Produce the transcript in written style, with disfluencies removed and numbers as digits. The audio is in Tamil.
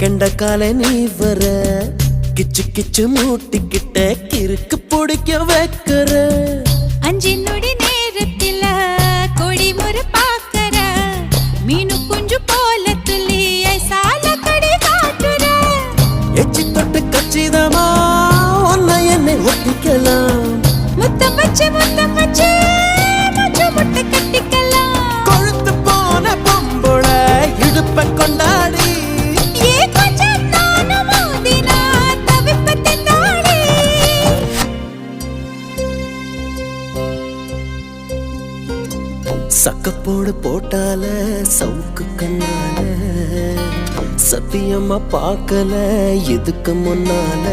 கெண்ட கால நீ வர கிச்சு கிச்சு மூட்டிக்கிட்ட கிறுக்கு பிடிக்க வைக்கிற. 5 நொடி நேரத்தில கொடி முறை பாக்கற மீனு குஞ்சு போல துள்ளி ஐசால கடி காட்டுற. எச்சி தொட்டு கச்சிதமா ஒன்ன என்னை ஒட்டிக்கலாம். முத்தம் வச்சு முச்சு முட்டை கட்டிக்கலாம். கொழுத்து போன பொம்புள இடுப்ப கொண்டாடி சக்கப்போடு போட்டால சவுக்கு கண்ணால சத்தியமா பார்க்கல இதுக்கு முன்னால.